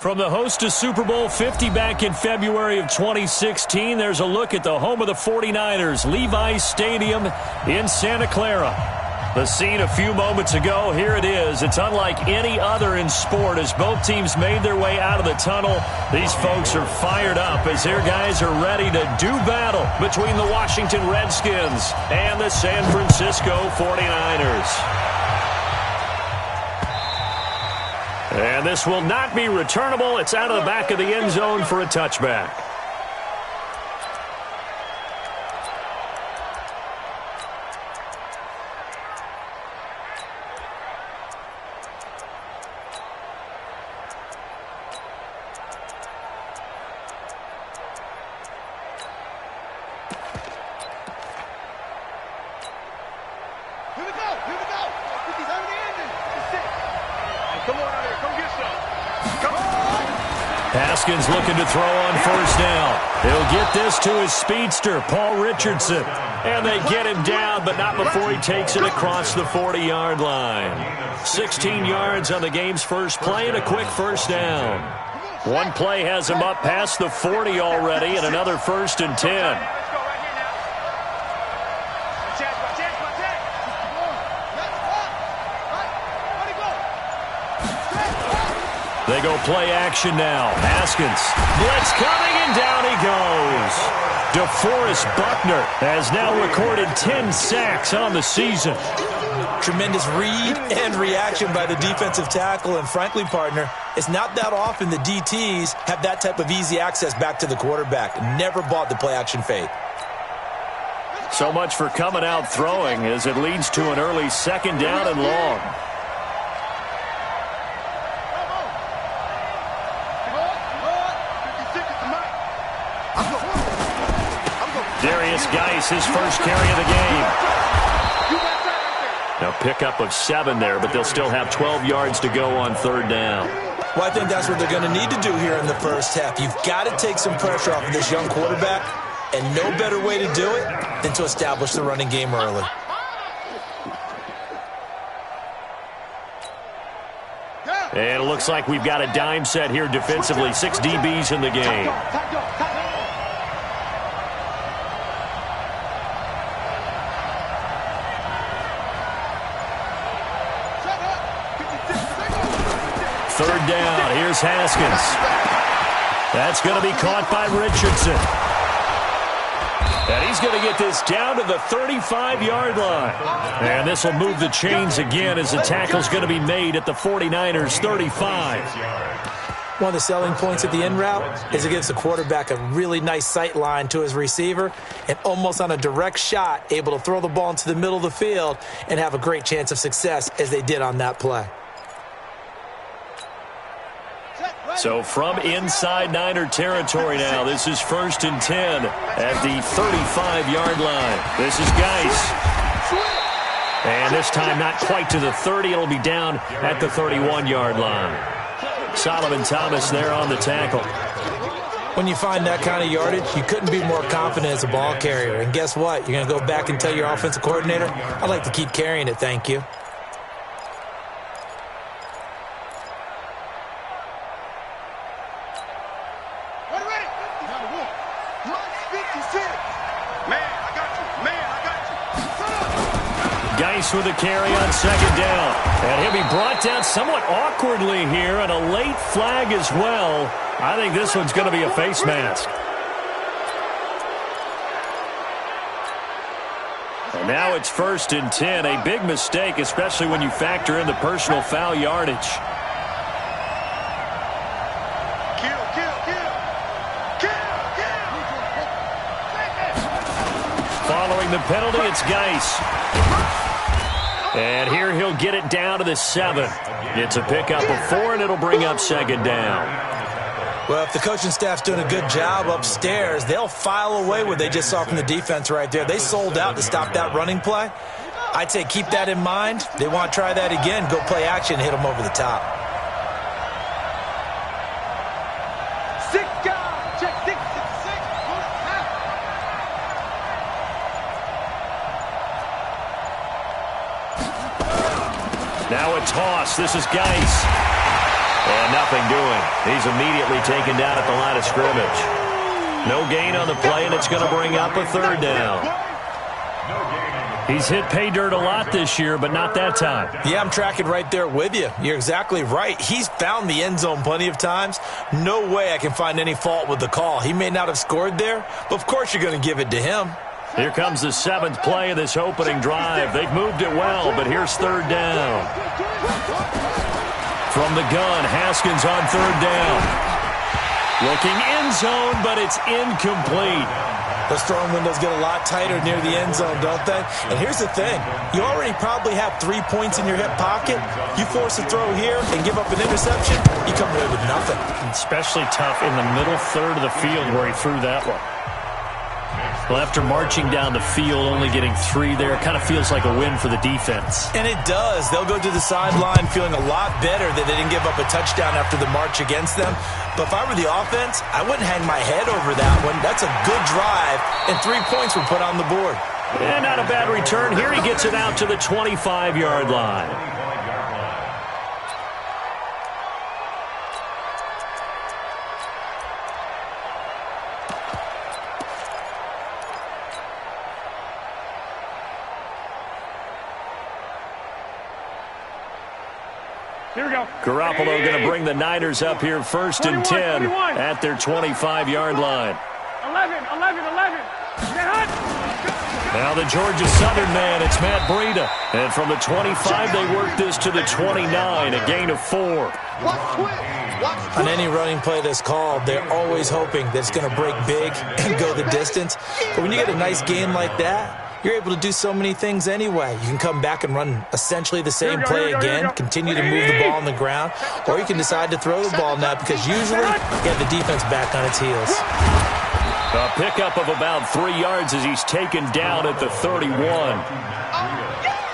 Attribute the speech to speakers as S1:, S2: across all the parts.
S1: From the host to Super Bowl 50 back in February of 2016, there's a look at the home of the 49ers, Levi's Stadium in Santa Clara. The scene a few moments ago, here it is. It's unlike any other in sport as both teams made their way out of the tunnel. These folks are fired up as their guys are ready to do battle between the Washington Redskins and the San Francisco 49ers. And this will not be returnable. It's out of the back of the end zone for a touchback. Haskins looking to throw on first down. He'll get this to his speedster, Paul Richardson. And they get him down, but not before he takes it across the 40-yard line. 16 yards on the game's first play and a quick first down. One play has him up past the 40 already and another 1st and 10. They go play action now. Haskins. Blitz coming, and down he goes. DeForest Buckner has now recorded 10 sacks on the season.
S2: Tremendous read and reaction by the defensive tackle. And frankly, partner, it's not that often the DTs have that type of easy access back to the quarterback. Never bought the play action fake.
S1: So much for coming out throwing as it leads to an early 2nd down and long. Geis, his first carry of the game. Now pickup of 7 there, but they'll still have 12 yards to go on 3rd down.
S2: Well, I think that's what they're going to need to do here in the first half. You've got to take some pressure off of this young quarterback, and no better way to do it than to establish the running game early.
S1: And it looks like we've got a dime set here defensively. 6 DBs in the game. Third down. Here's Haskins. That's going to be caught by Richardson. And he's going to get this down to the 35-yard line. And this will move the chains again as the tackle's going to be made at the 49ers' 35.
S2: One of the selling points of the in route is it gives the quarterback a really nice sight line to his receiver and almost on a direct shot able to throw the ball into the middle of the field and have a great chance of success as they did on that play.
S1: So from inside Niner territory now, this is 1st and 10 at the 35-yard line. This is Geis. And this time not quite to the 30. It'll be down at the 31-yard line. Solomon Thomas there on the tackle.
S2: When you find that kind of yardage, you couldn't be more confident as a ball carrier. And guess what? You're going to go back and tell your offensive coordinator, I'd like to keep carrying it, thank you.
S1: Geis with a carry on 2nd down. And he'll be brought down somewhat awkwardly here, and a late flag as well. I think this one's going to be a face mask. And now it's 1st and 10. A big mistake, especially when you factor in the personal foul yardage. Following the penalty, it's Geis. And here he'll get it down to the 7. It's a pickup of 4, and it'll bring up 2nd down.
S2: Well, if the coaching staff's doing a good job upstairs, they'll file away what they just saw from the defense right there. They sold out to stop that running play. I'd say keep that in mind. They want to try that again, go play action, hit them over the top.
S1: Now a toss. This is Geis. And nothing doing. He's immediately taken down at the line of scrimmage. No gain on the play, and it's going to bring up a third down. He's hit pay dirt a lot this year, but not that time.
S2: Yeah, I'm tracking right there with you. You're exactly right. He's found the end zone plenty of times. No way I can find any fault with the call. He may not have scored there, but of course you're going to give it to him.
S1: Here comes the 7th play of this opening drive. They've moved it well, but here's third down. From the gun, Haskins on third down. Looking end zone, but it's incomplete.
S2: Those throwing windows get a lot tighter near the end zone, don't they? And here's the thing. You already probably have 3 points in your hip pocket. You force a throw here and give up an interception, you come away with nothing.
S1: Especially tough in the middle third of the field where he threw that one. Well, after marching down the field, only getting 3 there, kind of feels like a win for the defense.
S2: And it does. They'll go to the sideline feeling a lot better that they didn't give up a touchdown after the march against them. But if I were the offense, I wouldn't hang my head over that one. That's a good drive, and 3 points were put on the board.
S1: And not a bad return. Here he gets it out to the 25-yard line.
S3: Here we go.
S1: Garoppolo going to bring the Niners up here 1st and 10 at their 25-yard line.
S3: 11.
S1: Now the Georgia Southern man, it's Matt Breida. And from the 25, they work this to the 29, a gain of 4.
S2: On any running play that's called, they're always hoping that it's going to break big and go the distance. But when you get a nice game like that, you're able to do so many things anyway. You can come back and run essentially the same play again, continue to move the ball on the ground, or you can decide to throw the ball now because usually you have the defense back on its heels.
S1: A pickup of about 3 yards as he's taken down at the 31.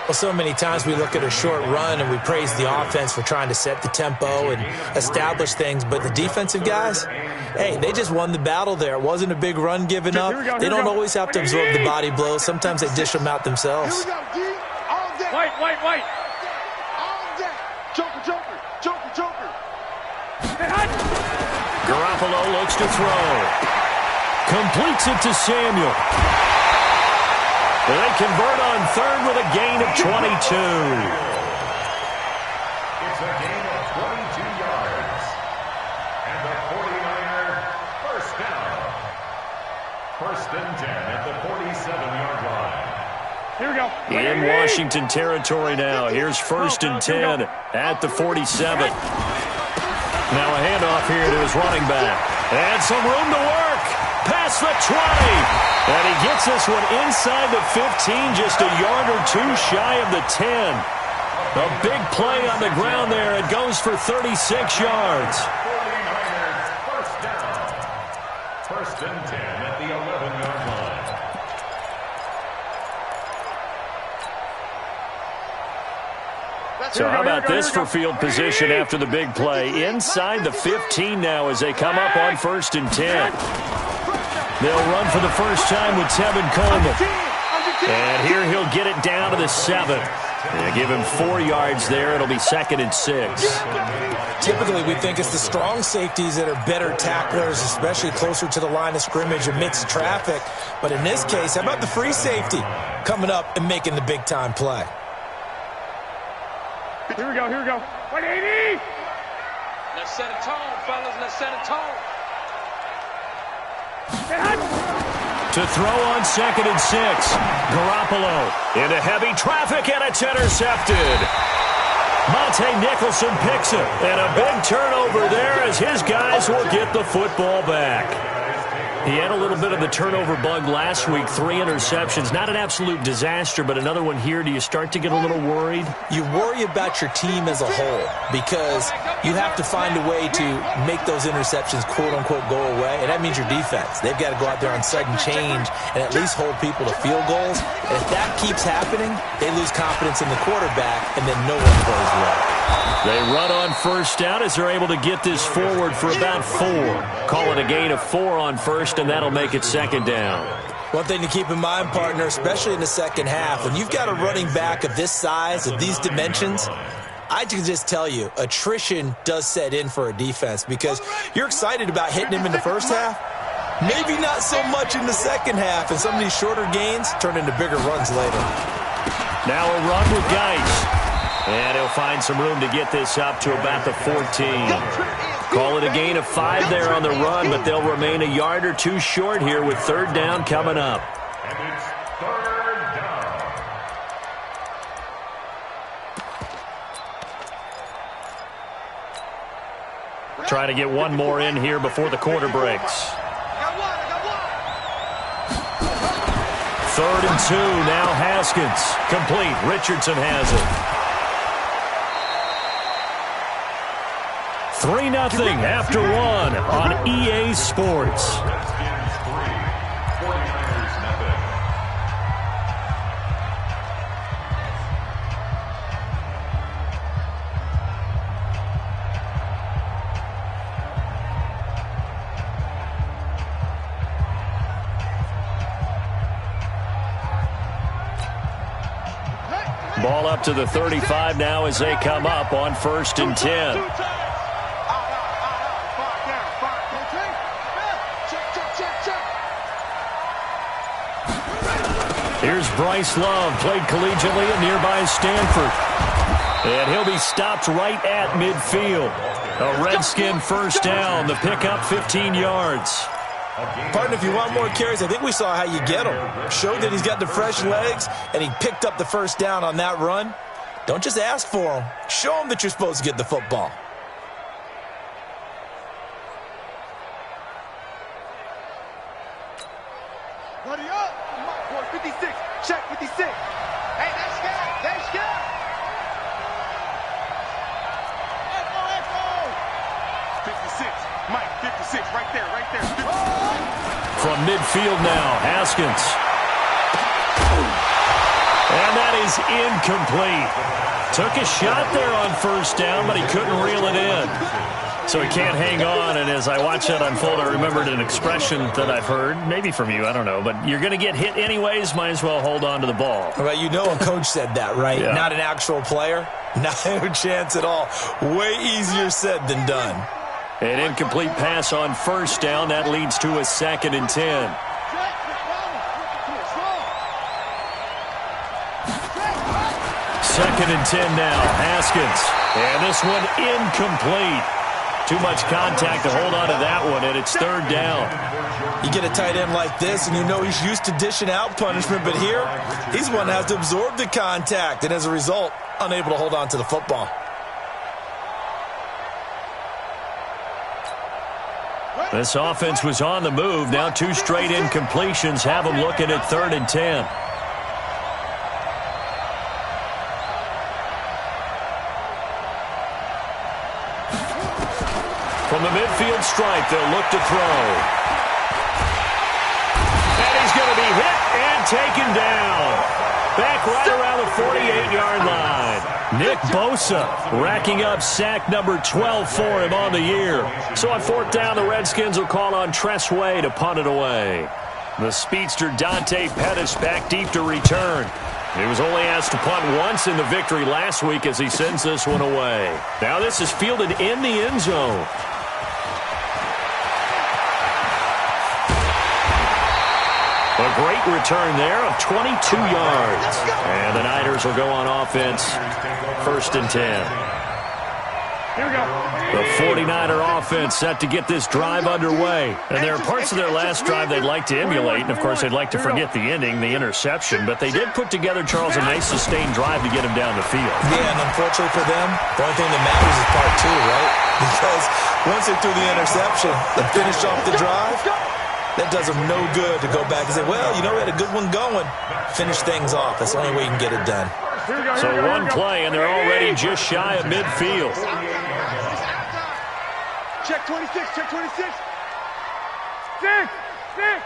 S2: Well, so many times we look at a short run and we praise the offense for trying to set the tempo and establish things, but the defensive guys, hey, they just won the battle there. It wasn't a big run given up. They don't always have to absorb the body blows. Sometimes they dish them out themselves.
S3: White. All day. Joker.
S1: Garoppolo looks to throw. Completes it to Samuel. They convert on third with a gain of 22.
S4: It's a gain of 22 yards. And the 49er first down. 1st and 10 at the 47-yard line.
S3: Here we go.
S1: In Washington territory now. Here's 1st and 10 at the 47. Now a handoff here to his running back. And some room to work. Past the 20. And he gets this one inside the 15, just a yard or 2 shy of the 10. A big play on the ground there. It goes for 36 yards.
S4: 49ers first down. 1st and 10 at the 11-yard line.
S1: So how about this for field position after the big play? Inside the 15 now as they come up on 1st and 10. They'll run for the first time with Tevin Coleman. And here he'll get it down to the 7. They give him 4 yards there. It'll be 2nd and 6.
S2: Typically, we think it's the strong safeties that are better tacklers, especially closer to the line of scrimmage amidst traffic. But in this case, how about the free safety coming up and making the big-time play?
S3: Here we go. 180.
S5: Let's set a tone, fellas. Let's set a tone.
S1: To throw on 2nd and 6. Garoppolo into heavy traffic, and it's intercepted. Monte Nicholson picks it, and a big turnover there as his guys will get the football back. He had a little bit of the turnover bug last week, 3 interceptions. Not an absolute disaster, but another one here. Do you start to get a little worried?
S2: You worry about your team as a whole because you have to find a way to make those interceptions, quote-unquote, go away, and that means your defense. They've got to go out there on sudden change and at least hold people to field goals. And if that keeps happening, they lose confidence in the quarterback, and then no one plays well.
S1: They run on 1st down as they're able to get this forward for about 4. Call it a gain of 4 on 1st, and that'll make it 2nd down.
S2: One thing to keep in mind, partner, especially in the second half, when you've got a running back of this size, of these dimensions, I can just tell you, attrition does set in for a defense because you're excited about hitting him in the first half. Maybe not so much in the second half, and some of these shorter gains turn into bigger runs later.
S1: Now a run with Geis. And he'll find some room to get this up to about the 14. Call it a gain of 5 there on the run, but they'll remain a yard or two short here with third down coming up.
S4: And it's third down.
S1: Trying to get one more in here before the quarter breaks. Third and 2, now Haskins. Complete. Richardson has it. 3-0 after 1 on EA Sports.
S4: Redskins 3, 49ers nothing.
S1: Ball up to the 35 now as they come up on 1st and 10. Here's Bryce Love, played collegiately at nearby Stanford. And he'll be stopped right at midfield. A Redskin first down, the pickup 15 yards.
S2: Partner, if you want more carries, I think we saw how you get him. Showed that he's got the fresh legs, and he picked up the first down on that run. Don't just ask for him. Show him that you're supposed to get the football.
S3: Buddy up. Come on, boy. 56. Check 56. Hey, that's good. That's good. Echo. 56. Mike, 56. Right there. Right there. 56.
S1: From midfield now, Haskins. And that is incomplete. Took a shot there on first down, but he couldn't reel it in. So he can't hang on, and as I watch that unfold, I remembered an expression that I've heard, maybe from you, I don't know, but you're going to get hit anyways, might as well hold on to the ball.
S2: Well, you know a coach said that, right?
S1: Yeah. Not
S2: an actual player. No chance at all. Way easier said than done.
S1: An incomplete pass on first down, that leads to a 2nd and 10. Second and 10 now, Haskins. And this one incomplete. Too much contact to hold on to that one, and it's third down.
S2: You get a tight end like this, and you know he's used to dishing out punishment, but here, he's one that has to absorb the contact, and as a result, unable to hold on to the football.
S1: This offense was on the move. Now 2 straight incompletions have them looking at 3rd and 10. From the midfield stripe, they'll look to throw. And he's going to be hit and taken down. Back right around the 48-yard line. Nick Bosa racking up sack number 12 for him on the year. So on 4th down, the Redskins will call on Tress Way to punt it away. The speedster Dante Pettis back deep to return. He was only asked to punt once in the victory last week as he sends this one away. Now this is fielded in the end zone. A great return there of 22 yards. And the Niners will go on offense, 1st and 10.
S3: Here we go.
S1: The 49er offense set to get this drive underway. And there are parts of their last drive they'd like to emulate. And, of course, they'd like to forget the ending, the interception. But they did put together, Charles, a nice sustained drive to get him down the field.
S2: Yeah, and unfortunately for them, the only thing that matters is part 2, right? Because once they threw the interception, they finished off the drive. That does them no good to go back and say, well, you know, we had a good one going. Finish things off. That's the only way you can get it done.
S1: So one play, and they're already just shy of midfield.
S3: Check 26, check 26. 6, 6.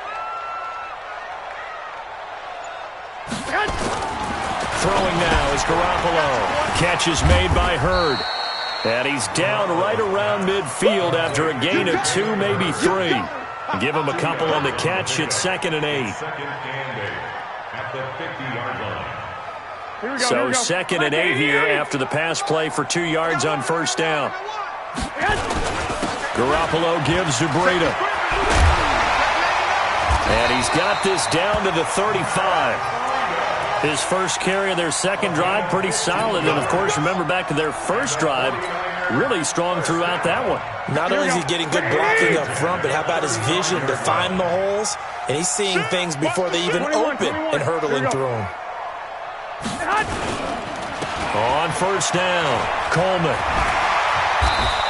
S1: Throwing now is Garoppolo. Catch is made by Hurd. And he's down right around midfield after a gain of 2, maybe 3. Give him a couple on the catch. It's 2nd and 8.
S4: Second and 8 at the 50-yard line.
S1: So 2nd and 8 here after the pass play for 2 yards on first down. Garoppolo gives to Breida. And he's got this down to the 35. His first carry of their second drive, pretty solid. And, of course, remember back to their first drive, really strong throughout that one.
S2: Not only is he getting good blocking up front, but how about his vision to find the holes? And he's seeing things before they even open and hurtling through them.
S1: On first down, Coleman.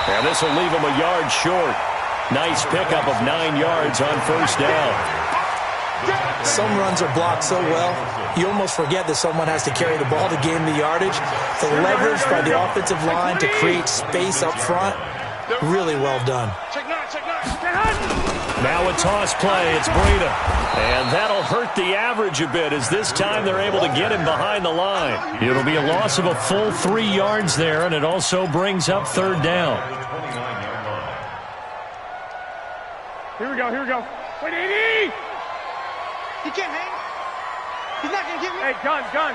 S1: And this will leave him a yard short. Nice pickup of 9 yards on first down.
S2: Some runs are blocked so well, you almost forget that someone has to carry the ball to gain the yardage. The leverage by the offensive line to create space up front, really well done.
S1: Now a toss play, it's Breida. And that'll hurt the average a bit as this time they're able to get him behind the line. It'll be a loss of a full 3 yards there, and it also brings up third down.
S6: Here we go. Wait, 80!
S3: He can't hang. He's not going to get me.
S6: Hey, gun.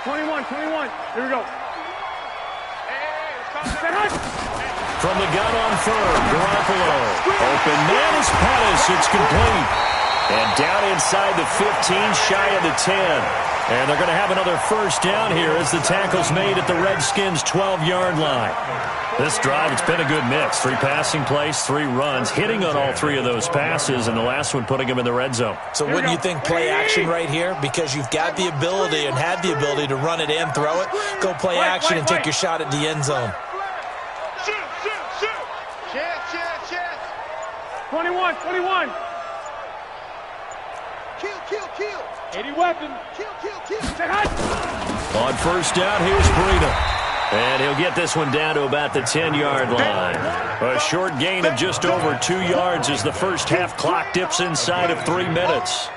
S6: 21. Here we go.
S1: From the gun on third, Garoppolo. Open man is Pettis. It's complete. And down inside the 15, shy of the 10. And they're going to have another first down here as the tackle's made at the Redskins' 12-yard line. This drive, it's been a good mix. 3 passing plays, 3 runs, hitting on all 3 of those passes, and the last one putting him in the red zone.
S2: So wouldn't you think play action right here? Because you've got the ability and had the ability to run it in, throw it, go play action and take your shot at the end zone.
S3: Shoot. Chest.
S6: 21.
S3: Kill.
S6: 80 weapon.
S3: Kill.
S1: On first down, here's Breida. And he'll get this one down to about the 10-yard line. A short gain of just over 2 yards as the first half clock dips inside of 3 minutes.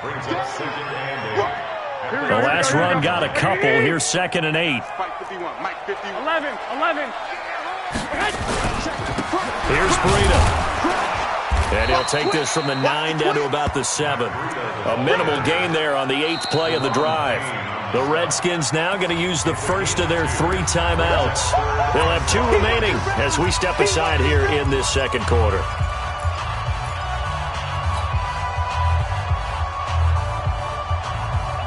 S1: The last run got a couple. Here's 2nd and 8.
S3: Mike 51.
S6: 11.
S1: Here's Breida. And he'll take this from the 9 down to about the 7. A minimal gain there on the 8th play of the drive. The Redskins now going to use the first of their 3 timeouts. They'll have 2 remaining as we step aside here in this second quarter.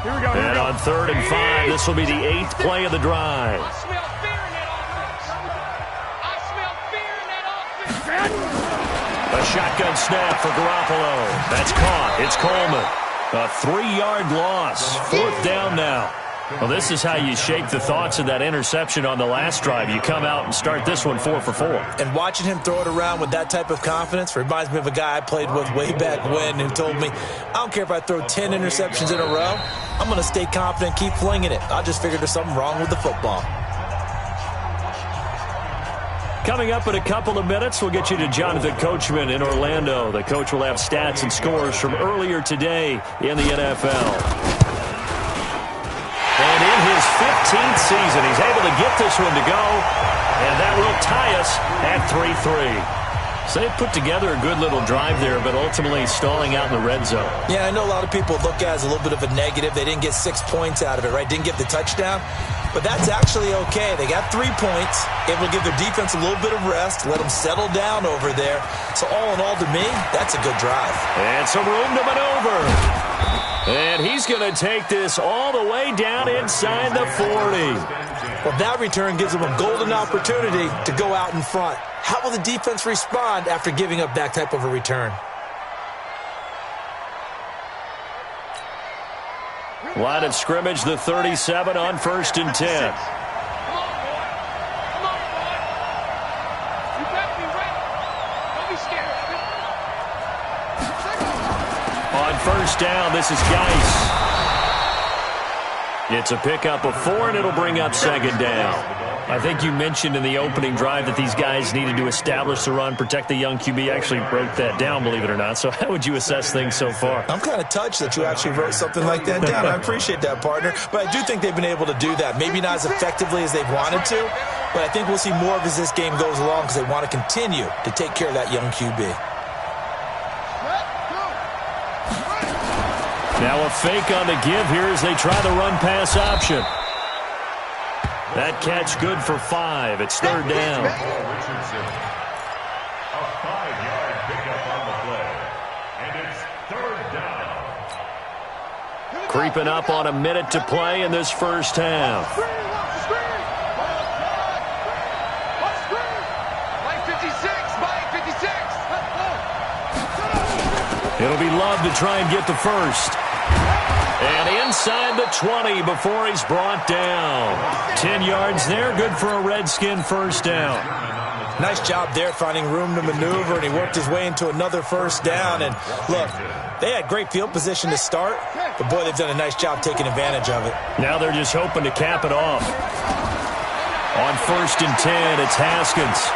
S6: Here we go.
S1: And on 3rd and 5, this will be the 8th play of the drive.
S5: I smell fear in that offense.
S1: A shotgun snap for Garoppolo. That's caught. It's Coleman. A 3-yard loss. 4th down now. Well, this is how you shape the thoughts of that interception on the last drive. You come out and start this one 4 for 4.
S2: And watching him throw it around with that type of confidence reminds me of a guy I played with way back when who told me, I don't care if I throw 10 interceptions in a row. I'm going to stay confident, keep flinging it. I just figured there's something wrong with the football.
S1: Coming up in a couple of minutes, we'll get you to Jonathan Coachman in Orlando. The coach will have stats and scores from earlier today in the NFL. And in his 15th season, he's able to get this one to go, and that will tie us at 3-3. So they put together a good little drive there, but ultimately stalling out in the red zone.
S2: Yeah, I know a lot of people look at it as a little bit of a negative. They didn't get 6 points out of it, right? Didn't get the touchdown. But that's actually okay. They got 3 points, able to give their defense a little bit of rest, let them settle down over there. So all in all, to me, that's a good drive.
S1: And some room to maneuver. And he's going to take this all the way down inside the 40.
S2: Well, that return gives them a golden opportunity to go out in front. How will the defense respond after giving up that type of a return?
S1: Line of scrimmage, the 37 on 1st and 10.
S5: Come on, boy. You better be ready. Don't be scared.
S1: On 1st down, this is Geis. It's a pickup of 4, and it'll bring up 2nd down. I think you mentioned in the opening drive that these guys needed to establish the run, protect the young QB. Actually wrote that down, believe it or not. So how would you assess things so far?
S2: I'm kind of touched that you actually wrote something like that down. I appreciate that, partner. But I do think they've been able to do that. Maybe not as effectively as they've wanted to, but I think we'll see more of as this game goes along because they want to continue to take care of that young QB.
S1: Now a fake on the give here as they try the run-pass option. That catch good for 5. It's third down.
S4: Richardson. A 5-yard pickup on the play. And it's third down.
S1: Creeping up on a minute to play in this first half. It'll be Love to try and get the first. And inside the 20 before he's brought down. 10 yards there, good for a Redskin first down.
S2: Nice job there finding room to maneuver, and he worked his way into another first down. And look, they had great field position to start, but boy, they've done a nice job taking advantage of it.
S1: Now they're just hoping to cap it off. On 1st and 10, it's Haskins.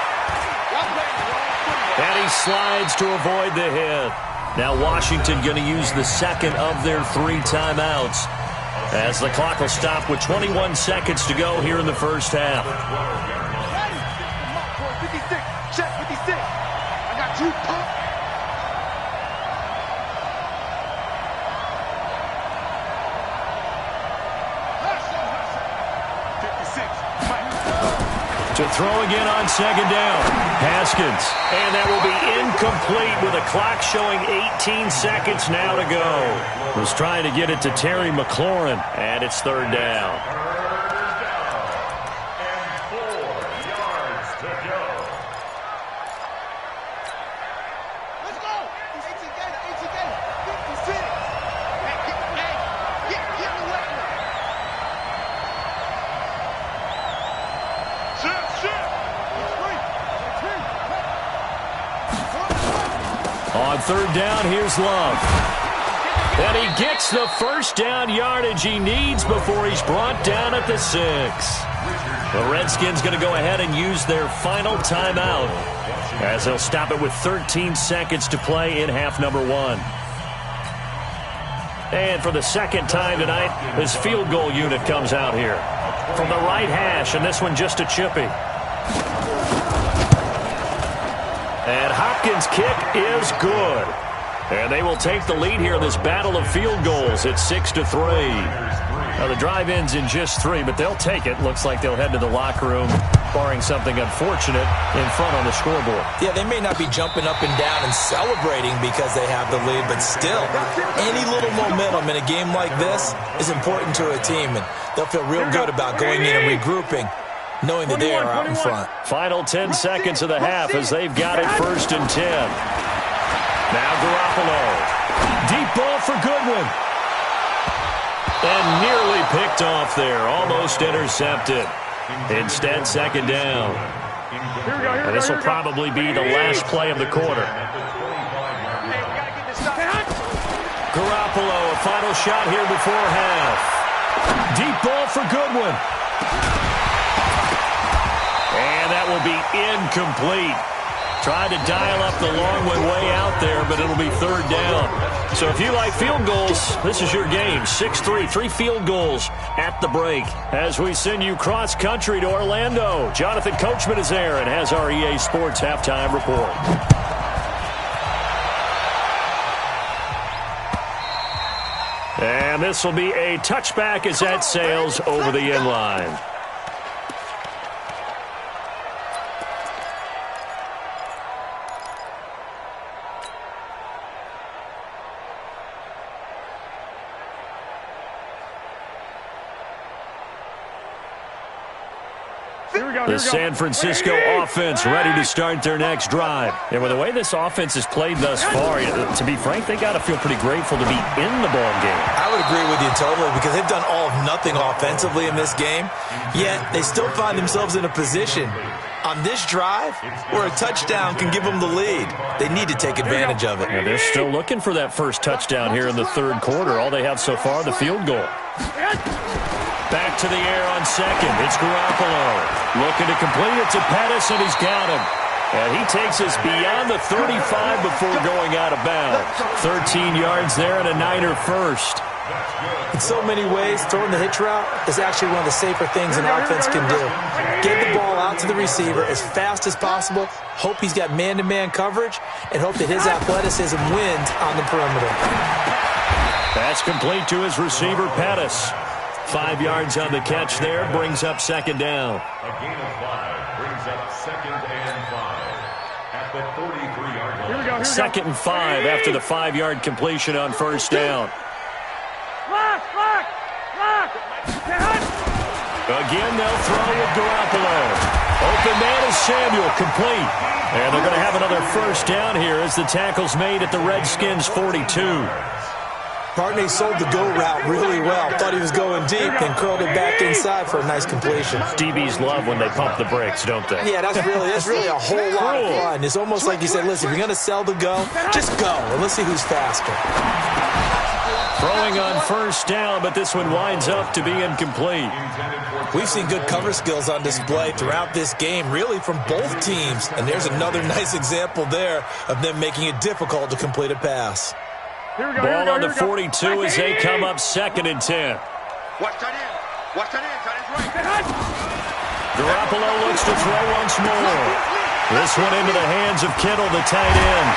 S1: And he slides to avoid the hit. Now Washington going to use the second of their 3 timeouts as the clock will stop with 21 seconds to go here in the first half.
S3: 56, check 56. I got you, pump.
S1: To throw again on second down. Haskins. And that will be incomplete with a clock showing 18 seconds now to go. Was trying to get it to Terry McLaurin. And it's third down.
S4: And 4 yards to go.
S3: Let's go. 18 gainer, 56. Hey, get the weapon.
S1: On third down, here's Love. And he gets the first down yardage he needs before he's brought down at the 6. The Redskins going to go ahead and use their final timeout as they'll stop it with 13 seconds to play in half number 1. And for the second time tonight, this field goal unit comes out here. From the right hash, and this one just a chippy. And Hopkins' kick is good. And they will take the lead here in this battle of field goals. It's 6-3. Now the drive ends in just 3, but they'll take it. Looks like they'll head to the locker room, barring something unfortunate, in front on the scoreboard.
S2: Yeah, they may not be jumping up and down and celebrating because they have the lead, but still, any little momentum in a game like this is important to a team, and they'll feel real good about going in and regrouping, knowing that they are out in front.
S1: Final 10 seconds of the half as they've got it 1st and 10. Now Garoppolo. Deep ball for Goodwin. And nearly picked off there. Almost intercepted. Instead, second down. And this will probably be the last play of the quarter. Garoppolo, a final shot here before half. Deep ball for Goodwin. And that will be incomplete. Tried to dial up the long one way out there, but it'll be third down. So if you like field goals, this is your game. 6-3, 3 field goals at the break. As we send you cross-country to Orlando, Jonathan Coachman is there and has our EA Sports halftime report. And this will be a touchback as that sails over the end line. The San Francisco offense ready to start their next drive. And with the way this offense has played thus far, to be frank, they got to feel pretty grateful to be in the ball game.
S2: I would agree with you totally because they've done all of nothing offensively in this game, yet they still find themselves in a position on this drive where a touchdown can give them the lead. They need to take advantage of it.
S1: And they're still looking for that first touchdown here in the third quarter. All they have so far, the field goal. Back to the air on second. It's Garoppolo. Looking to complete it to Pettis, and he's got him. And he takes us beyond the 35 before going out of bounds. 13 yards there and a Niner first.
S2: In so many ways, throwing the hitch route is actually one of the safer things an offense can do. Get the ball out to the receiver as fast as possible, hope he's got man-to-man coverage, and hope that his athleticism wins on the perimeter.
S1: That's complete to his receiver, Pettis. 5 yards on the catch there, brings up second down.
S4: A gain of 5 brings up 2nd and 5 at the 43-yard line.
S6: Here we go.
S1: 2nd and 5 after the 5-yard completion on first down.
S6: Lock.
S1: Again, they'll throw with Garoppolo. Open man is Samuel, complete. And they're going to have another first down here as the tackle's made at the Redskins' 42.
S2: Partney sold the go route really well. Thought he was going deep and curled it back inside for a nice completion.
S1: DBs love when they pump the brakes, don't they?
S2: Yeah, that's really a whole lot of fun. It's almost like you said, listen, if you're going to sell the go, just go, and let's see who's faster.
S1: Throwing on first down, but this one winds up to be incomplete.
S2: We've seen good cover skills on display throughout this game, really from both teams. And there's another nice example there of them making it difficult to complete a pass.
S1: Ball on the 42 as they come up 2nd and 10.
S3: Watch that in. Watch that in. That is right.
S1: Garoppolo looks to throw once more. This one into the hands of Kittle, the tight end.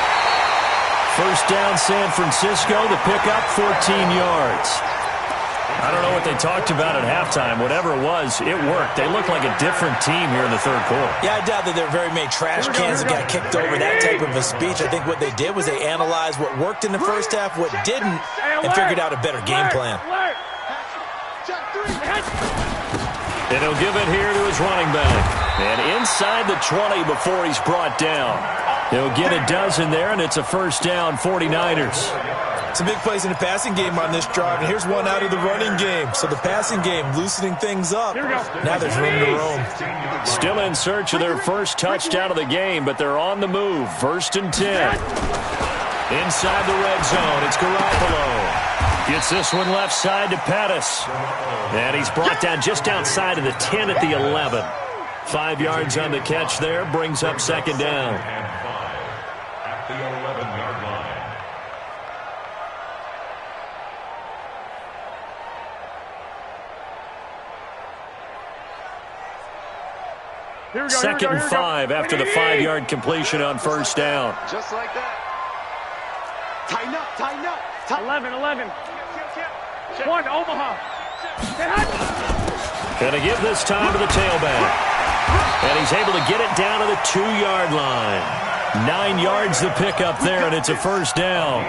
S1: First down, San Francisco. The pickup, 14 yards. I don't know what they talked about at halftime. Whatever it was, it worked. They look like a different team here in the third quarter.
S2: Yeah, I doubt that there are very many trash cans that got kicked over, that type of a speech. I think what they did was they analyzed what worked in the first half, what didn't, and figured out a better game plan.
S1: And he'll give it here to his running back. And inside the 20 before he's brought down. He'll get a dozen there, and it's a first down, 49ers.
S2: Some big plays in the passing game on this drive, and here's one out of the running game. So the passing game loosening things up. Now there's room to roam.
S1: Still in search of their first touchdown of the game, but they're on the move. 1st and 10. Inside the red zone, it's Garoppolo. Gets this one left side to Pettis. And he's brought down just outside of the 10 at the 11. 5 yards on the catch there, brings up second down.
S4: And 5 at the 11-yard line.
S6: Here we go.
S1: Second and 5 after the 5-yard completion on first down.
S3: Just like that. Tighten up, tighten up.
S6: 11. One, Omaha.
S1: Going to give this time to the tailback. And he's able to get it down to the 2-yard line. 9 yards the pickup there, and it's a first down.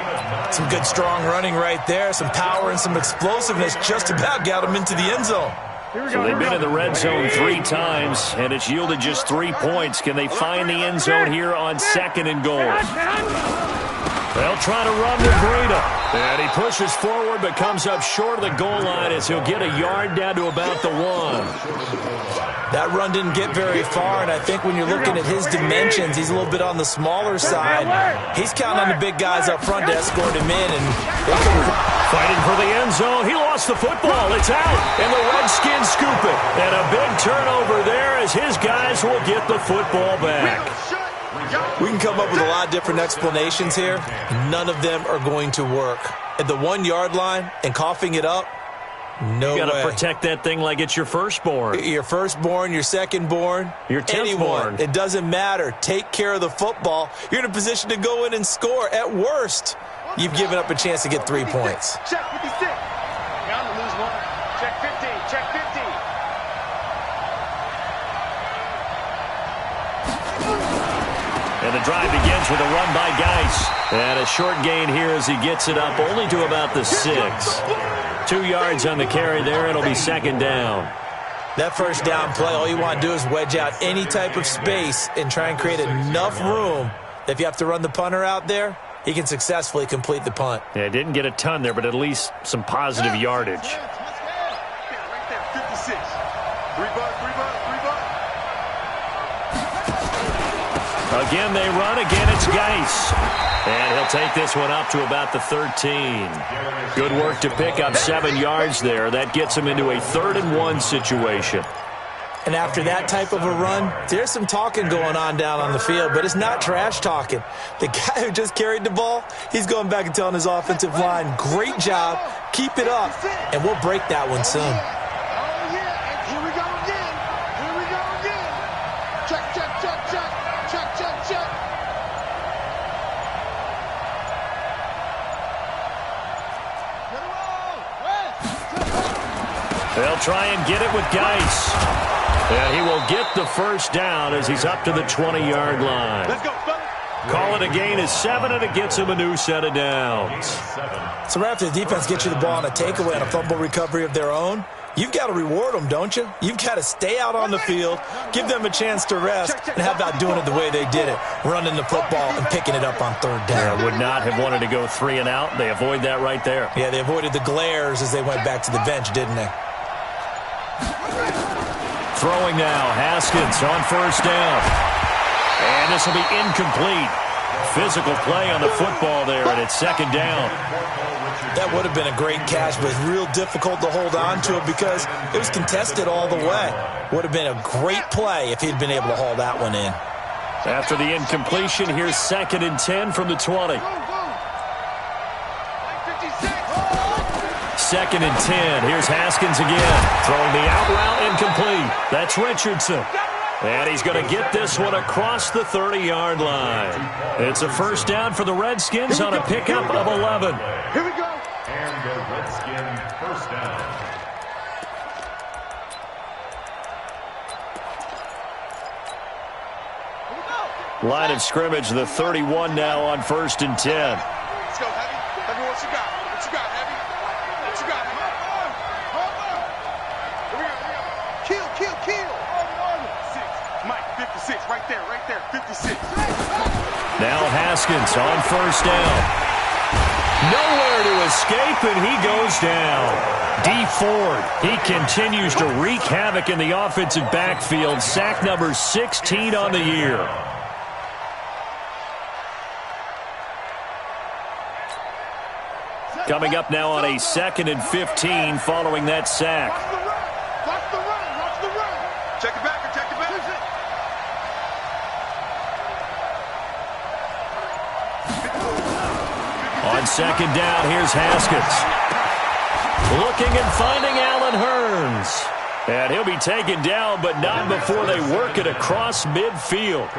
S2: Some good strong running right there. Some power and some explosiveness just about got him into the end zone.
S1: So they've been in the red zone 3 times, and it's yielded just 3 points. Can they find the end zone here on 2nd and goal? They'll try to run with Breida. And he pushes forward but comes up short of the goal line as he'll get a yard down to about the 1.
S2: That run didn't get very far, and I think when you're looking at his dimensions, he's a little bit on the smaller side. He's counting on the big guys up front to escort him in. And
S1: fighting for the end zone. He lost the football. It's out, and the Redskins scoop it. And a big turnover there as his guys will get the football back.
S2: We can come up with a lot of different explanations here. None of them are going to work. At the 1-yard line and coughing it up, no way.
S1: You got to protect that thing like it's your firstborn.
S2: Your firstborn, your secondborn,
S1: your 10th
S2: anyone.
S1: born.
S2: It doesn't matter. Take care of the football. You're in a position to go in and score. At worst, you've given up a chance to get 3 points.
S3: Check 56.
S5: Bound to lose one. Check 50. Check 50.
S1: And the drive begins with a run by Geis. And a short gain here as he gets it up only to about the 6. 2 yards on the carry there. It'll be second down.
S2: That first down play, all you want to do is wedge out any type of space and try and create enough room that if you have to run the punter out there, he can successfully complete the punt.
S1: Yeah, didn't get a ton there, but at least some positive yardage.
S3: Right there, 56. 3 bucks.
S1: Again, they run. Again, it's Geis. And he'll take this one up to about the 13. Good work to pick up 7 yards there. That gets him into a 3rd and 1 situation.
S2: And after that type of a run, there's some talking going on down on the field, but it's not trash talking. The guy who just carried the ball, he's going back and telling his offensive line, great job, keep it up, and we'll break that one soon.
S3: Oh, yeah, and here we go again. Here we go again. Check. Get
S1: They'll try and get it with Geis. And he will get the first down as he's up to the 20-yard line.
S3: Let's go, fellas.
S1: Call it a gain of 7, and it gets him a new set of downs.
S2: So right after the defense gets you the ball on a takeaway and a fumble recovery of their own, you've got to reward them, don't you? You've got to stay out on the field, give them a chance to rest, and how about doing it the way they did it, running the football and picking it up on third down.
S1: Would not have wanted to go 3 and out. They avoid that right there.
S2: Yeah, they avoided the glares as they went back to the bench, didn't they?
S1: Throwing now, Haskins on first down. And this will be incomplete. Physical play on the football there, and it's second down.
S2: That would have been a great catch, but it's real difficult to hold on to it because it was contested all the way. Would have been a great play if he'd been able to haul that one in.
S1: After the incompletion, here's 2nd and 10 from the 20. 2nd and 10. Here's Haskins again. Throwing the out route incomplete. That's Richardson. And he's going to get this one across the 30-yard line. It's a first down for the Redskins on a pickup of 11.
S3: Here we go.
S4: And the Redskin first down.
S1: Line of scrimmage, the 31 now on 1st and 10.
S3: Let's go, Heavy. Heavy, what you got? What you got, Heavy? What you got, Heavy? Here we go. Kill. Mike, 56, right there, 56.
S1: Now Haskins on first down. Nowhere to escape, and he goes down. D. Ford, he continues to wreak havoc in the offensive backfield. Sack number 16 on the year. Coming up now on a 2nd and 15 following that sack.
S3: Watch the run. Check it back.
S1: On second down, here's Haskins. Looking and finding Allen Hurns. And he'll be taken down, but not before they work it across midfield.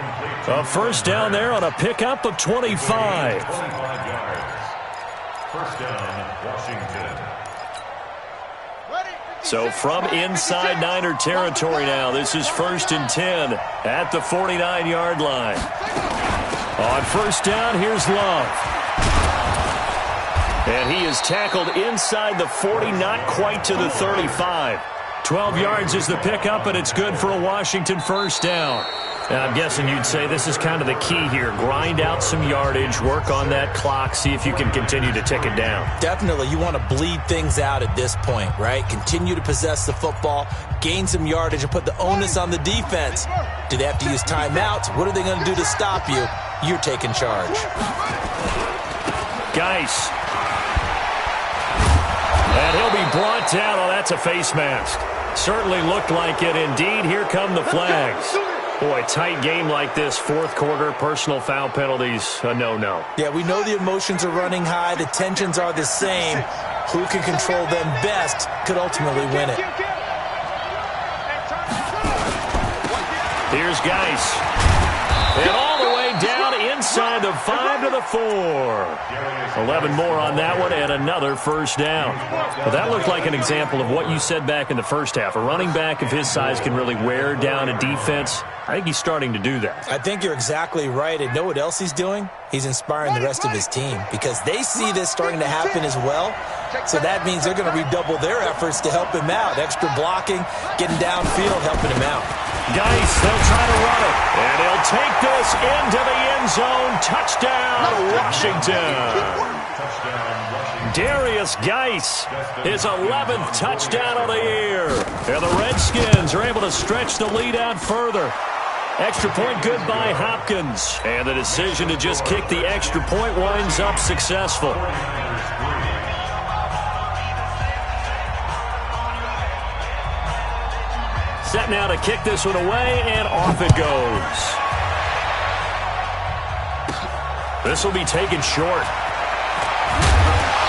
S1: A first down there on a pickup of 25.
S4: 25 yards. First down, Washington.
S1: So from inside Niner territory now, this is 1st and 10 at the 49-yard line. On first down, here's Love. And he is tackled inside the 40, not quite to the 35. 12 yards is the pickup, and it's good for a Washington first down. And I'm guessing you'd say this is kind of the key here. Grind out some yardage, work on that clock, see if you can continue to tick it down.
S2: Definitely. You want to bleed things out at this point, right? Continue to possess the football, gain some yardage, and put the onus on the defense. Do they have to use timeouts? What are they going to do to stop you? You're taking charge.
S1: Geis. And he'll be brought down. Oh, that's a face mask. Certainly looked like it. Indeed, here come the flags. Boy, tight game like this, fourth quarter, personal foul penalties, a no-no.
S2: Yeah, we know the emotions are running high. The tensions are the same. Who can control them best could ultimately win it.
S1: Here's Geis. And all the way down inside the 5 to the 4. 11 more on that one and another first down. Well, that looked like an example of what you said back in the first half. A running back of his size can really wear down a defense. I think he's starting to do that.
S2: I think you're exactly right. And know what else he's doing? He's inspiring the rest of his team because they see this starting to happen as well. So that means they're going to redouble their efforts to help him out. Extra blocking, getting downfield, helping him out.
S1: Geis, they'll try to run it. And he'll take this into the end zone. Touchdown, Washington. Darius Geis, his 11th touchdown of the year. And the Redskins are able to stretch the lead out further. Extra point good by Hopkins. And the decision to just kick the extra point winds up successful. Set now to kick this one away, and off it goes. This will be taken short.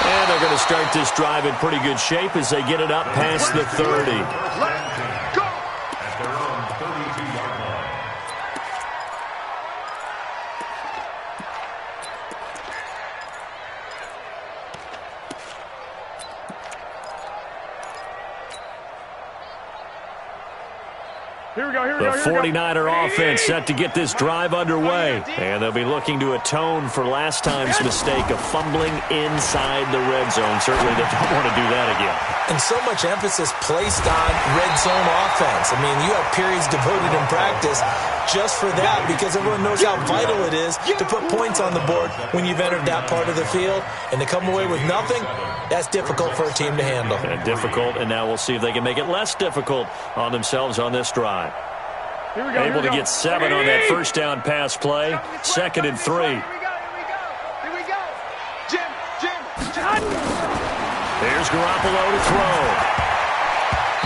S1: And they're going to start this drive in pretty good shape as they get it up past the 30.
S4: At their own 32-yard line.
S1: The 49er offense set to get this drive underway. And they'll be looking to atone for last time's mistake of fumbling inside the red zone. Certainly they don't want to do that again.
S2: And so much emphasis placed on red zone offense. I mean, you have periods devoted in practice just for that because everyone knows how vital it is to put points on the board when you've entered that part of the field. And to come away with nothing, that's difficult for a team to handle.
S1: And difficult, and now we'll see if they can make it less difficult on themselves on this drive. Able to get 7 on that first down pass play. 2nd and 3.
S3: Here we go. Jim.
S1: Here's Garoppolo to throw.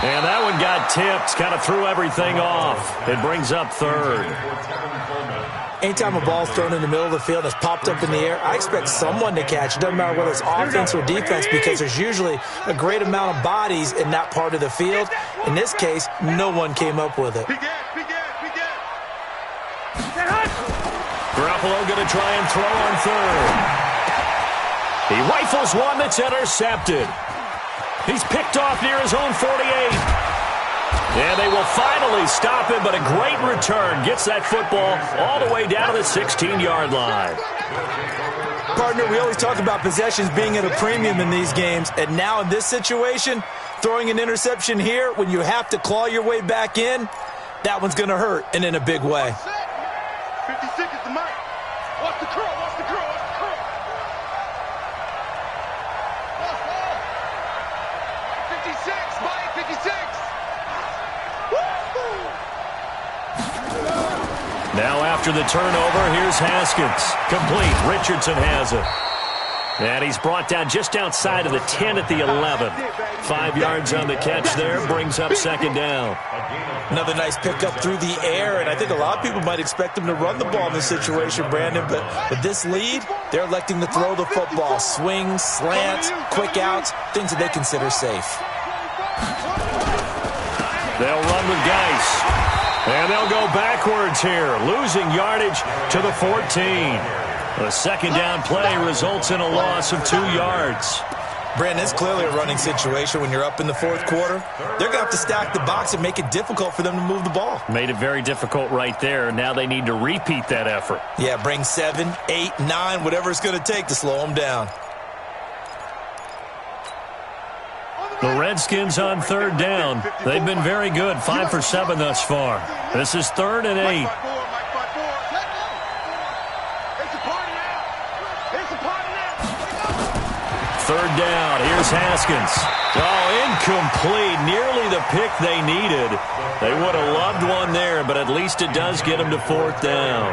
S1: And that one got tipped. Kind of threw everything off. It brings up 3rd.
S2: Anytime a ball's thrown in the middle of the field and it's popped up in the air, I expect someone to catch it. Doesn't matter whether it's offense or defense because there's usually a great amount of bodies in that part of the field. In this case, no one came up with it.
S1: Garoppolo going to try and throw on 3rd. He rifles one that's intercepted. He's picked off near his own 48. And they will finally stop him, but a great return. Gets that football all the way down to the 16-yard line.
S2: Partner, we always talk about possessions being at a premium in these games, and now in this situation, throwing an interception here when you have to claw your way back in, that one's going to hurt, and in a big way.
S3: 56 is the mic. Watch the curl. 56, Mike, 56.
S1: Now after the turnover, here's Haskins. Complete. Richardson has it. And he's brought down just outside of the 10 at the 11. 5 yards on the catch there. Brings up 2nd down.
S2: Another nice pickup through the air, and I think a lot of people might expect him to run the ball in this situation, Brandon, but with this lead, they're electing to throw the football. Swings, slants, quick outs, things that they consider safe.
S1: They'll run with Geis. And they'll go backwards here, losing yardage to the 14. A 2nd down play results in a loss of 2 yards.
S2: Brandon, it's clearly a running situation when you're up in the 4th quarter. They're going to have to stack the box and make it difficult for them to move the ball.
S1: Made it very difficult right there. Now they need to repeat that effort.
S2: Yeah, bring 7, 8, 9, whatever it's going to take to slow them down.
S1: The Redskins on 3rd down. They've been very good, 5 for 7 thus far. This is 3rd and 8. Third down. Here's Haskins. Oh, incomplete. Nearly the pick they needed. They would have loved one there, but at least it does get them to 4th down.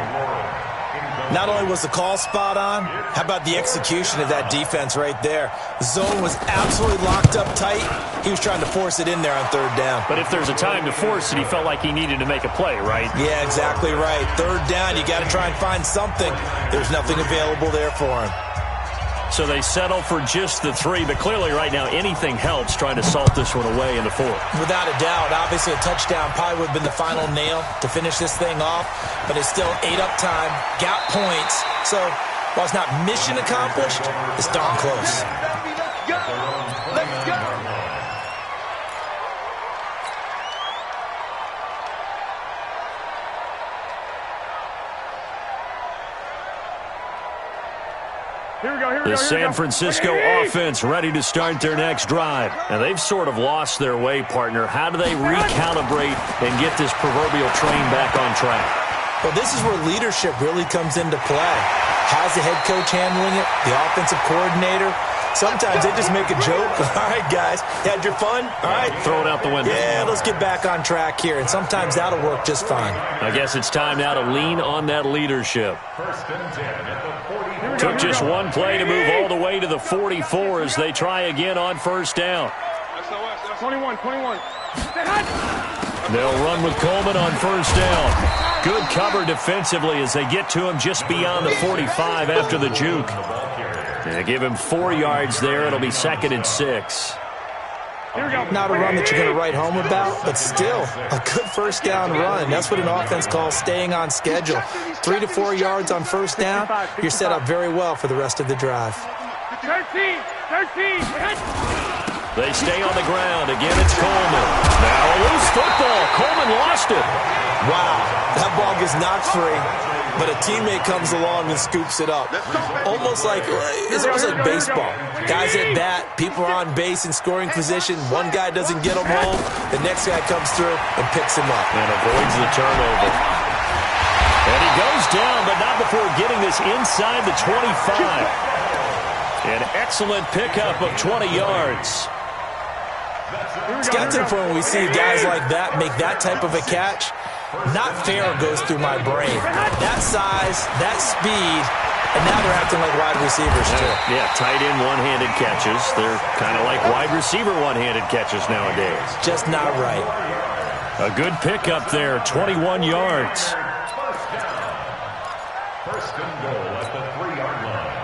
S2: Not only was the call spot on, how about the execution of that defense right there? The zone was absolutely locked up tight. He was trying to force it in there on 3rd down.
S1: But if there's a time to force it, he felt like he needed to make a play, right?
S2: Yeah, exactly right. 3rd down, you got to try and find something. There's nothing available there for him.
S1: So they settle for just the 3, but clearly right now anything helps trying to salt this one away in the 4th.
S2: Without a doubt. Obviously a touchdown probably would have been the final nail to finish this thing off, but it's still 8 up time, got points. So while it's not mission accomplished, it's darn close.
S3: Let's go.
S1: The San Francisco offense ready to start their next drive. And they've sort of lost their way, partner. How do they recalibrate and get this proverbial train back on track?
S2: Well, this is where leadership really comes into play. How's the head coach handling it? The offensive coordinator? Sometimes they just make a joke. All right, guys, had your fun? All right.
S1: Throw it out the window.
S2: Yeah, let's get back on track here. And sometimes that'll work just fine.
S1: I guess it's time now to lean on that leadership.
S4: 1st and 10 at the 40.
S1: Took just one play to move all the way to the 44 as they try again on 1st down.
S6: 21.
S1: They'll run with Coleman on 1st down. Good cover defensively as they get to him just beyond the 45 after the juke. They give him 4 yards there. It'll be 2nd and 6.
S2: Not a run that you're going to write home about, but still a good 1st down run. That's what an offense calls staying on schedule. 3 to 4 yards on 1st down, you're set up very well for the rest of the drive.
S6: 13.
S1: They stay on the ground. Again, it's Coleman. Now a loose football. Coleman lost it.
S2: Wow, that ball gets knocked free, but a teammate comes along and scoops it up. It's almost like baseball. Guys at bat, people are on base in scoring position. One guy doesn't get him home. The next guy comes through and picks him up.
S1: And avoids the turnover. And he goes down, but not before getting this inside the 25. An excellent pickup of 20 yards.
S2: It's got to the point where we see guys like that make that type of a catch. Not fair goes through my brain. That size, that speed, and now they're acting like wide receivers too.
S1: Yeah, tight end one-handed catches. They're kind of like wide receiver one-handed catches nowadays.
S2: Just not right.
S1: A good pickup there, 21 yards.
S4: First and goal at the 3-yard line.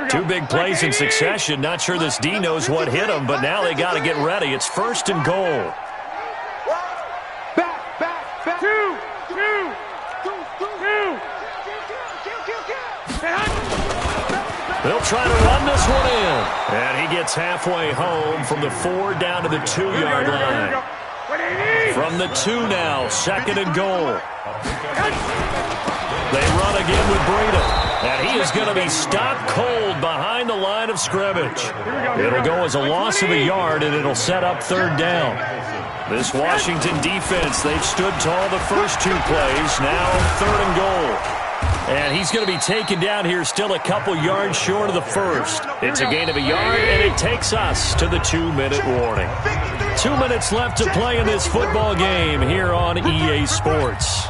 S1: Two big plays in succession. Not sure this D knows what hit him, but now they got to get ready. It's first and goal.
S5: Back.
S1: They'll try to run this one in. And he gets halfway home from the 4 down to the 2-yard line. From the 2 now, second and goal. They run again with Breida. And he is going to be stopped cold behind the line of scrimmage. It'll go as a loss of a yard, and it'll set up third down. This Washington defense, they've stood tall the first 2 plays. Now third and goal. And he's going to be taken down here still a couple yards short of the first. It's a gain of a yard, and it takes us to the 2-minute warning. 2 minutes left to play in this football game here on EA Sports.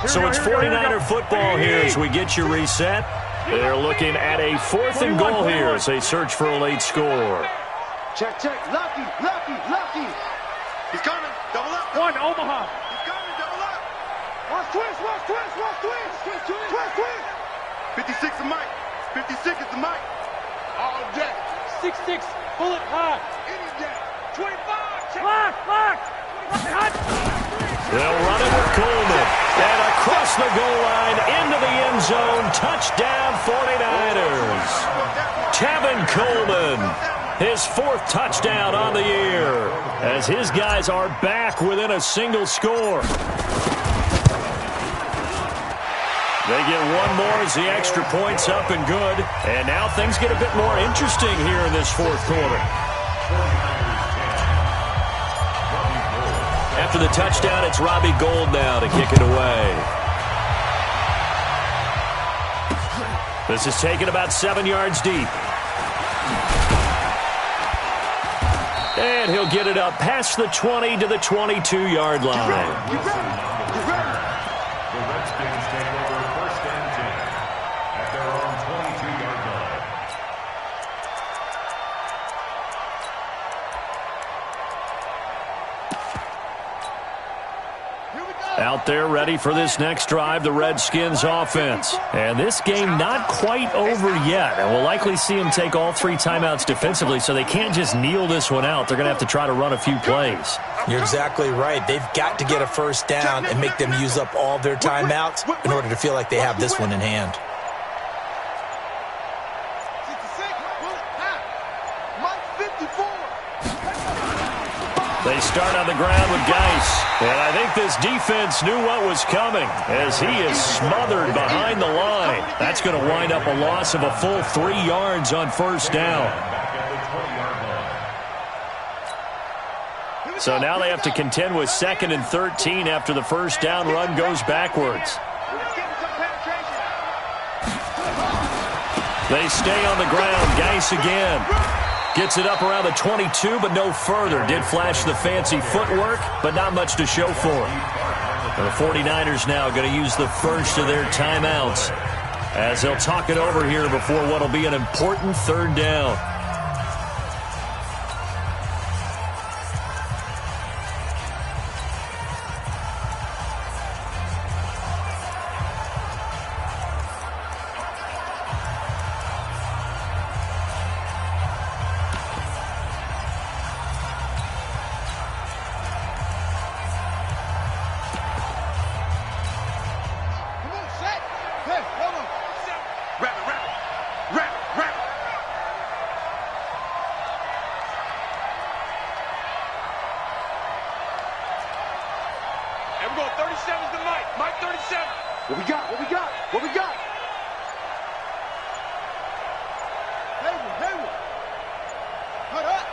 S1: So it's 49er football here as we get you reset. They're looking at a 4th and goal here as they search for a late score.
S3: Check. Lucky. He's coming. Double up.
S5: One, Omaha.
S3: He's coming. Double up.
S5: Watch twist.
S3: 56 is Mike. 56 is the Mike.
S5: All day. 6'6", bullet hot.
S3: Any day.
S5: 25. Lock.
S1: They'll run it with Coleman. And across the goal line, into the end zone. Touchdown, 49ers. Tevin Coleman, his 4th touchdown on the year, as his guys are back within a single score. They get one more as the extra point's up and good. And now things get a bit more interesting here in this 4th quarter. After the touchdown, it's Robbie Gould now to kick it away. This is taken about 7 yards deep. And he'll get it up past the 20 to the 22-yard line.
S4: The Redskins take over first and 10 at their own 22-yard line.
S1: Out there ready for this next drive, the Redskins offense. And this game not quite over yet. And we'll likely see them take all 3 timeouts defensively, so they can't just kneel this one out. They're going to have to try to run a few plays.
S2: You're exactly right. They've got to get a first down and make them use up all their timeouts in order to feel like they have this one in hand.
S3: 66, bullet hot. Mike 54.
S1: They start on the ground with Geis. And I think this defense knew what was coming as he is smothered behind the line. That's going to wind up a loss of a full 3 yards on first down. So now they have to contend with 2nd and 13 after the first down run goes backwards. They stay on the ground. Geis again. Gets it up around the 22, but no further. Did flash the fancy footwork, but not much to show for it. And the 49ers now going to use the first of their timeouts as they'll talk it over here before what will be an important third down.
S5: I'm going 37's to Mike. Mike 37.
S3: What we got? What we got? What we got? Hayward. Cut up.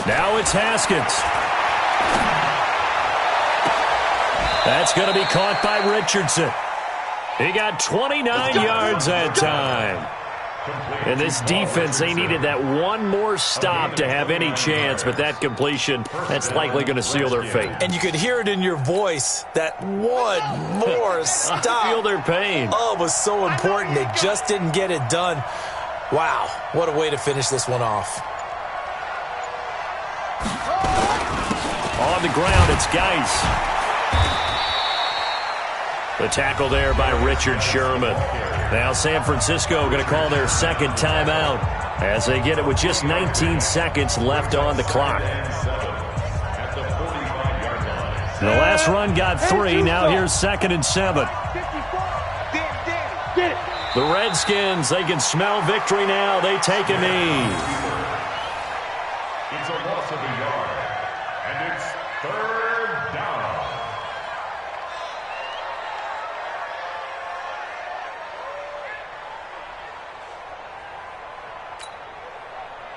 S1: Now it's Haskins. That's going to be caught by Richardson. He got 29 yards that time. And this defense, they needed that one more stop to have any chance, but that completion, that's likely going to seal their fate.
S2: And you could hear it in your voice, that one more stop.
S1: I feel their pain.
S2: Oh, it was so important. They just didn't get it done. Wow, what a way to finish this one off.
S1: On the ground, it's Geis. The tackle there by Richard Sherman. Now San Francisco going to call their second timeout as they get it with just 19 seconds left on the clock. The last run got 3. Now here's 2nd and 7. The Redskins, they can smell victory now. They take a knee.
S4: It's a loss of a yard, and it's 3rd down.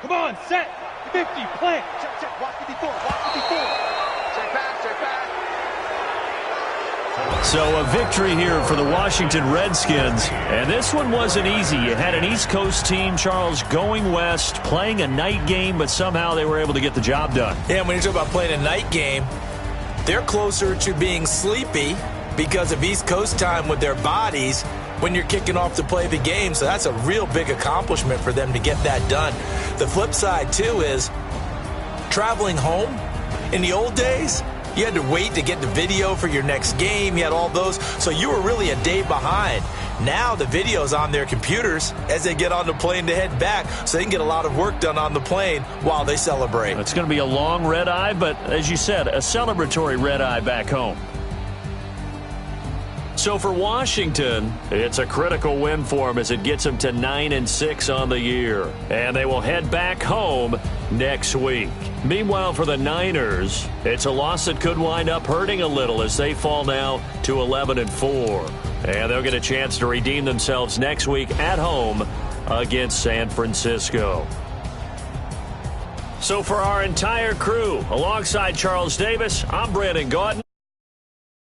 S5: Come on, set. 50, play.
S3: Check. Watch 54. Watch 54. Check back.
S1: So a victory here for the Washington Redskins. And this one wasn't easy. You had an East Coast team, Charles, going west, playing a night game, but somehow they were able to get the job done.
S2: Yeah, when you talk about playing a night game, they're closer to being sleepy because of East Coast time with their bodies when you're kicking off to play the game. So that's a real big accomplishment for them to get that done. The flip side, too, is traveling home. In the old days, you had to wait to get the video for your next game. You had all those. So you were really a day behind. Now the video's on their computers as they get on the plane to head back, so they can get a lot of work done on the plane while they celebrate.
S1: It's going to be a long red eye, but as you said, a celebratory red eye back home. So for Washington, it's a critical win for them as it gets them to 9-6 on the year. And they will head back home next week. Meanwhile, for the Niners, it's a loss that could wind up hurting a little as they fall now to 11-4. And they'll get a chance to redeem themselves next week at home against San Francisco. So for our entire crew, alongside Charles Davis, I'm Brandon Gautin.